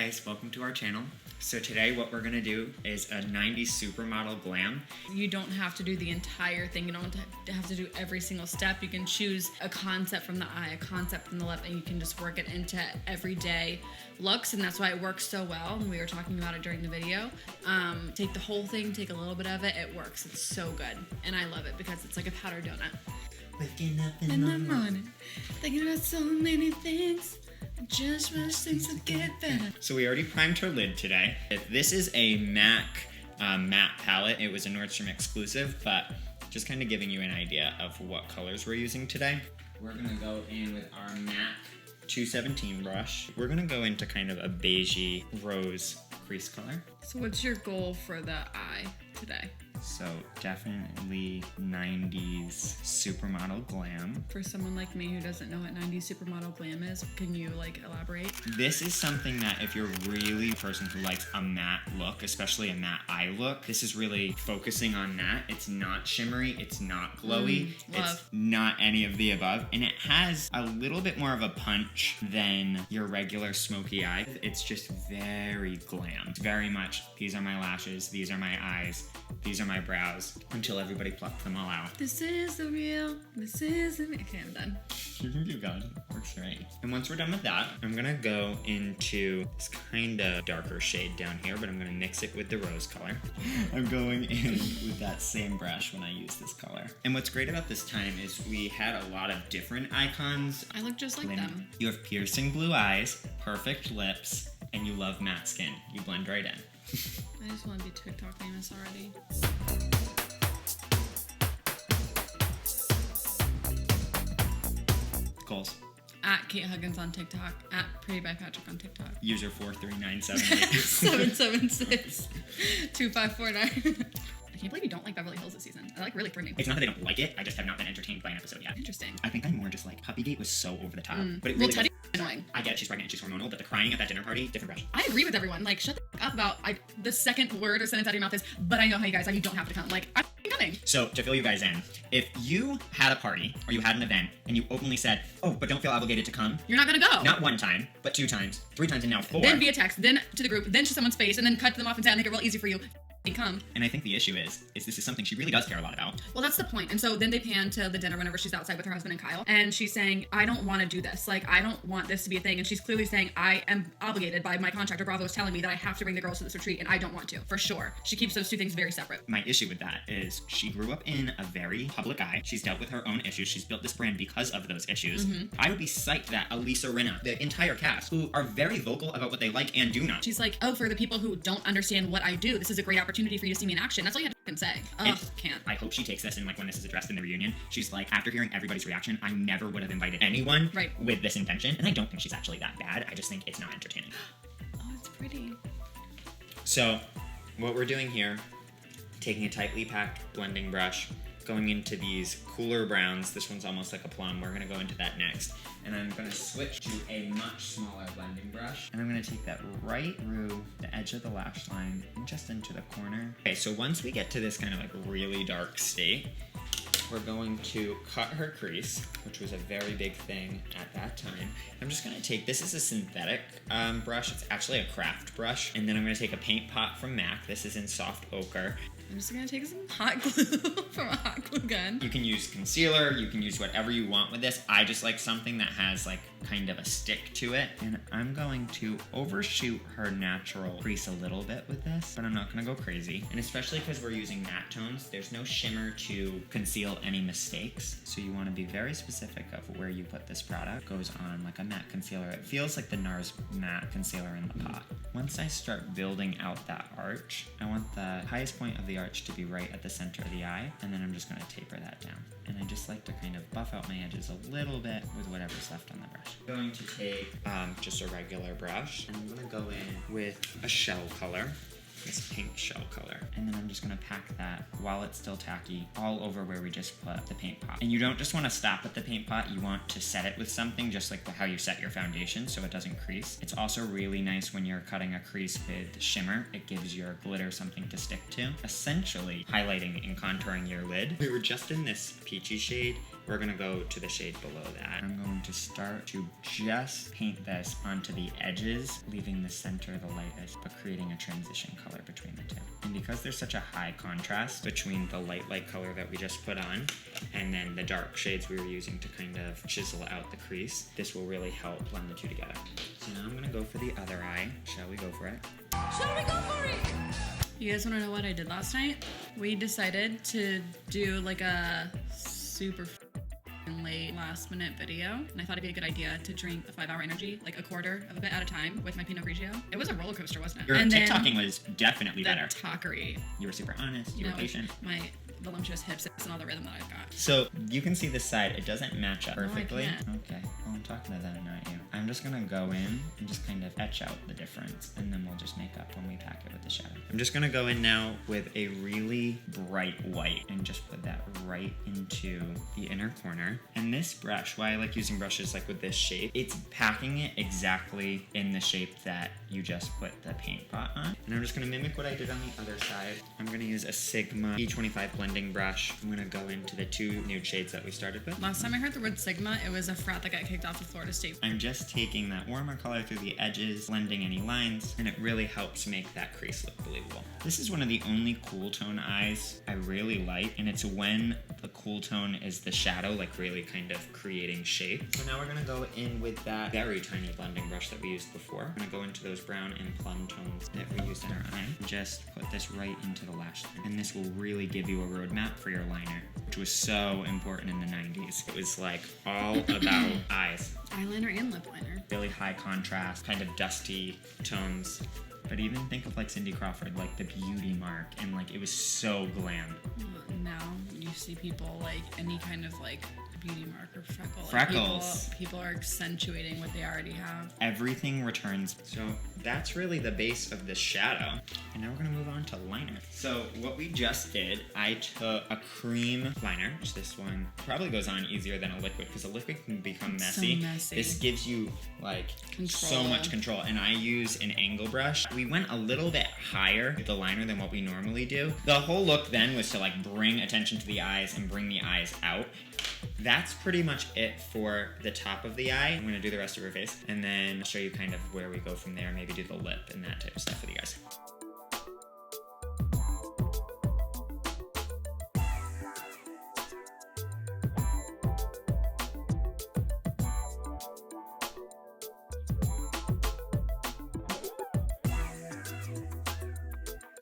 guys, welcome to our channel. So today what we're gonna do is a 90s Supermodel Glam. You don't have to do the entire thing. You don't have to do every single step. You can choose a concept from the eye, a concept from the lip, and you can just work it into everyday looks, and that's why it works so well. And we were talking about it during the video. Take the whole thing, take a little bit of it, it works. It's so good. And I love it because it's like a powder donut. Waking up in the morning, thinking about so many things. Just wish things would get better. So we already primed her lid today. This is a MAC matte palette. It was a Nordstrom exclusive, but just kind of giving you an idea of what colors we're using today. We're gonna go in with our MAC 217 brush. We're gonna go into kind of a beigey rose crease color. So what's your goal for the eye today? So definitely 90s Supermodel Glam. For someone like me who doesn't know what 90s Supermodel Glam is, can you like elaborate? This is something that if you're really a person who likes a matte look, especially a matte eye look, this is really focusing on that. It's not shimmery, it's not glowy, it's not any of the above, and it has a little bit more of a punch than your regular smoky eye. It's just very glam. It's very much, these are my lashes, these are my eyes, these are my brows, until everybody plucked them all out. This is the real, this is the... Okay, I'm done. You can keep going. Works right. And once we're done with that, I'm gonna go into this kind of darker shade down here, but I'm gonna mix it with the rose color. I'm going in with that same brush when I use this color. And what's great about this time is we had a lot of different icons. I look just like them. You have piercing blue eyes, perfect lips, and you love matte skin. You blend right in. I just want to be TikTok famous already. Goals. At Kate Huggins on TikTok. At Prettybypatrick on TikTok. User 43978. 776 2549. I can't believe you don't like Beverly Hills this season. I like really threatening. It's not that I don't like it, I just have not been entertained by an episode yet. Interesting. I think I'm more just like, Puppygate was so over the top. But it Well, really Teddy's annoying. I get it, she's pregnant and she's hormonal, but the crying at that dinner party, different brush. I agree with everyone. Like, shut the f up about the second word or sentence out of your mouth is, but I know how you guys are, you don't have to come. Like, I'm coming. So, to fill you guys in, if you had a party or you had an event and you openly said, oh, but don't feel obligated to come. You're not gonna go. Not one time, but 2 times, 3 times, and now 4. Then via text, then to the group, then to someone's face, and then cut them off and say, I'll make it real easy for you. Come. And I think the issue is this is something she really does care a lot about. Well, that's the point. And so then they pan to the dinner whenever she's outside with her husband and Kyle, and she's saying, I don't want to do this. Like, I don't want this to be a thing. And she's clearly saying, I am obligated by my contractor. Bravo is telling me that I have to bring the girls to this retreat, and I don't want to, for sure. She keeps those 2 things very separate. My issue with that is she grew up in a very public eye. She's dealt with her own issues. She's built this brand because of those issues. I would be psyched that Elisa Rinna, the entire cast, who are very vocal about what they like and do not. She's like, oh, for the people who don't understand what I do, this is a great opportunity for you to see me in action. That's all you have to fucking say. Oh, can't. I hope she takes this and like when this is addressed in the reunion, she's like, after hearing everybody's reaction, I never would have invited anyone with this intention. And I don't think she's actually that bad. I just think it's not entertaining. Oh, it's pretty. So what we're doing here, taking a tightly packed blending brush, going into these cooler browns. This one's almost like a plum. We're gonna go into that next. And I'm gonna switch to a much smaller blending brush. And I'm gonna take that right through the edge of the lash line and just into the corner. Okay, so once we get to this kind of like really dark state, we're going to cut her crease, which was a very big thing at that time. I'm just gonna take, this is a synthetic brush. It's actually a craft brush. And then I'm gonna take a paint pot from MAC. This is in soft ochre. I'm just gonna take some hot glue from a hot glue gun. You can use concealer, you can use whatever you want with this. I just like something that has like kind of a stick to it. And I'm going to overshoot her natural crease a little bit with this, but I'm not gonna go crazy. And especially because we're using matte tones, there's no shimmer to conceal any mistakes. So you wanna be very specific of where you put this product. It goes on like a matte concealer. It feels like the Nars matte concealer in the pot. Once I start building out that arch, I want the highest point of the arch to be right at the center of the eye, and then I'm just going to taper that down. And I just like to kind of buff out my edges a little bit with whatever's left on the brush. I'm going to take just a regular brush, and I'm going to go in with a shell color. This pink shell color. And then I'm just gonna pack that while it's still tacky all over where we just put the paint pot. And you don't just wanna stop at the paint pot, you want to set it with something just like how you set your foundation so it doesn't crease. It's also really nice when you're cutting a crease with shimmer. It gives your glitter something to stick to. Essentially highlighting and contouring your lid. We were just in this peachy shade we're gonna go to the shade below that. I'm going to start to just paint this onto the edges, leaving the center the lightest, but creating a transition color between the two. And because there's such a high contrast between the light color that we just put on and then the dark shades we were using to kind of chisel out the crease, this will really help blend the two together. So now I'm gonna go for the other eye. Shall we go for it? Shall we go for it? You guys want to know what I did last night? We decided to do like a super late last minute video, and I thought it'd be a good idea to drink the 5-hour energy, like a quarter of it at a time with my Pinot Grigio. It was a roller coaster, wasn't it? Your TikToking was definitely better. Talkery. You were super honest, you were patient. My voluptuous hips and all the rhythm that I've got. So you can see this side, it doesn't match up perfectly. No, I can't. Okay, well I'm talking to them, not you. I'm just gonna go in and just kind of etch out the difference, and then we'll just make up when we pack it with the shadow. I'm just gonna go in now with a really bright white and just put that right into the inner corner. And this brush, why I like using brushes like with this shape, it's packing it exactly in the shape that you just put the paint pot on. And I'm just gonna mimic what I did on the other side. I'm gonna use a Sigma E25 blending brush. I'm gonna go into the 2 nude shades that we started with. Last time I heard the word Sigma, it was a frat that got kicked off of Florida State. I'm just taking that warmer color through the edges, blending any lines, and it really helps make that crease look believable. This is one of the only cool tone eyes I really like, and it's when the cool tone is the shadow, like really kind of creating shape. So now we're gonna go in with that very tiny blending brush that we used before. I'm gonna go into those brown and plum tones that we used in our eye, and just put this right into the lash line. And this will really give you a roadmap for your liner, which was so important in the 90s. It was like all about eyes. Eyeliner and lip liner. Really high contrast, kind of dusty tones. But even think of like Cindy Crawford, like the beauty mark, and like it was so glam. Now you see people like any kind of like beauty mark or freckle. Freckles. Like people are accentuating what they already have. Everything returns. So that's really the base of this shadow. And now we're gonna move on to liner. So what we just did, I took a cream liner, which this one probably goes on easier than a liquid because a liquid can become messy. So messy. This gives you like so much control. And I use an angle brush. We went a little bit higher with the liner than what we normally do. The whole look then was to like bring attention to the eyes and bring the eyes out. That's pretty much it for the top of the eye. I'm gonna do the rest of her face and then show you kind of where we go from there, maybe do the lip and that type of stuff with you guys.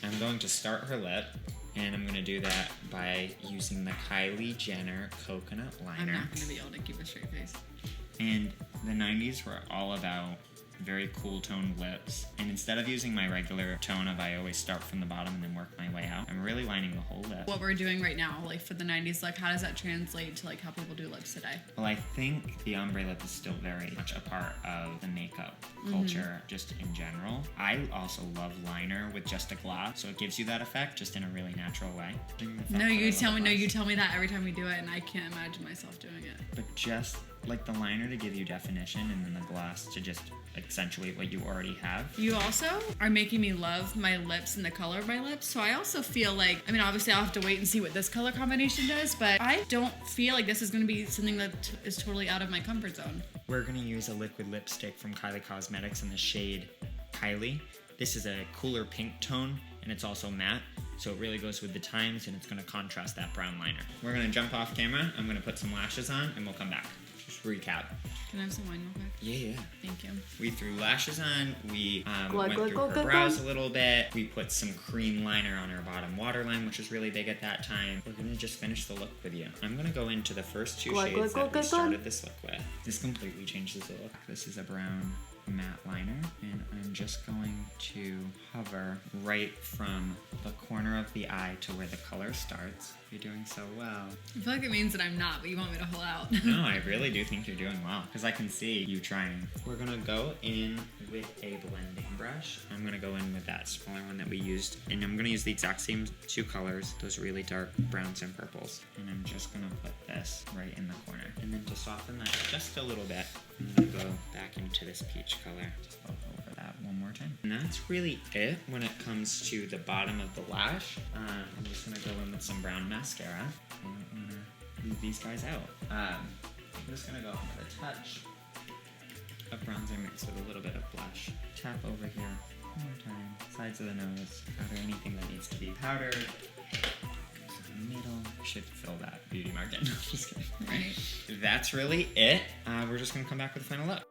I'm going to start her lip, and I'm going to do that by using the Kylie Jenner Coconut Liner. I'm not going to be able to keep a straight face. And the 90s were all about very cool toned lips. And instead of using my regular tone of I always start from the bottom and then work my way out, I'm really lining the whole lip. What we're doing right now, like for the 90s, like how does that translate to like how people do lips today? Well, I think the ombre lip is still very much a part of the makeup culture just in general. I also love liner with just a gloss, so it gives you that you just in a really natural way. No, you tell me that every time we do it, and I can't imagine myself doing it. But just like the liner to give you definition and then the gloss to just accentuate what you already have. You also are making me love my lips and the color of my lips, so I also feel like, I mean, obviously I'll have to wait and see what this color combination does, but I don't feel like this is going to be something that is totally out of my comfort zone. We're going to use a liquid lipstick from Kylie Cosmetics in the shade Kylie. This is a cooler pink tone, and it's also matte, so it really goes with the times, and it's going to contrast that brown liner. We're going to jump off camera. I'm going to put some lashes on, and we'll come back. Just recap. Can I have some wine real quick? Yeah. Thank you. We threw lashes on. We went through her brows a little bit. We put some cream liner on her bottom waterline, which was really big at that time. We're going to just finish the look with you. I'm going to go into the first 2 shades that we started this look with. This completely changes the look. This is a brown matte liner, and I'm just going to hover right from the corner of the eye to where the color starts. You're doing so well. I feel like it means that I'm not, but you want me to hold out. No, I really do think you're doing well, because I can see you trying. We're gonna go in with a blending brush. I'm gonna go in with that smaller one that we used, and I'm gonna use the exact same 2 colors, those really dark browns and purples. And I'm just gonna put this right in the corner. And then to soften that just a little bit, I'm gonna go back into this peach color. Just go over that one more time. And that's really it when it comes to the bottom of the lash. I'm just gonna go in with some brown mascara. I don't wanna leave these guys out. I'm just gonna go in with a touch of bronzer mixed with a little bit of blush. Tap over here one more time. Sides of the nose. Powder anything that needs to be powdered. Middle. Should fill that beauty market. No, just kidding. Right. That's really it. We're just gonna come back with a final look.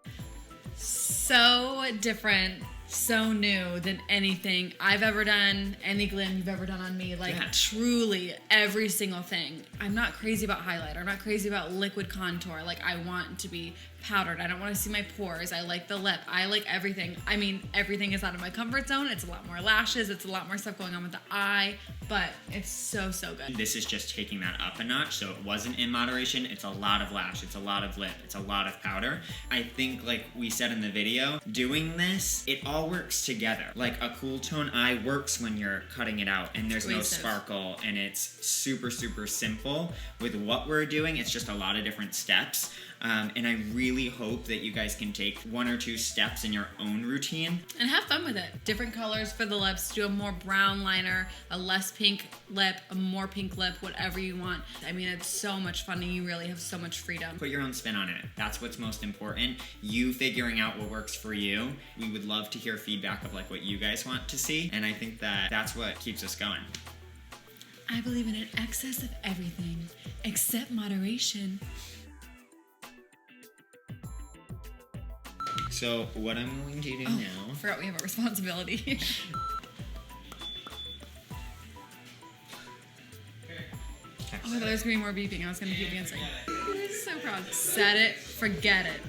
So different, so new than anything I've ever done, any glam you've ever done on me. Like, truly, every single thing. I'm not crazy about highlighter. I'm not crazy about liquid contour. Like, I want to be powdered. I don't want to see my pores. I like the lip. I like everything. I mean, everything is out of my comfort zone. It's a lot more lashes. It's a lot more stuff going on with the eye, but it's so, so good. This is just taking that up a notch, so it wasn't in moderation. It's a lot of lash. It's a lot of lip. It's a lot of powder. I think, like we said in the video, doing this, it all works together. Like, a cool tone eye works when you're cutting it out and there's no sparkle, and it's super, super simple. With what we're doing, it's just a lot of different steps. And I really hope that you guys can take 1 or 2 steps in your own routine. And have fun with it. Different colors for the lips. Do a more brown liner, a less pink lip, a more pink lip, whatever you want. I mean, it's so much fun and you really have so much freedom. Put your own spin on it. That's what's most important. You figuring out what works for you. We would love to hear feedback of like what you guys want to see. And I think that that's what keeps us going. I believe in an excess of everything, except moderation. So what I'm going to do now... I forgot we have a responsibility. Oh, there's gonna be more beeping. I was gonna keep dancing. I'm so proud. Set it, forget it.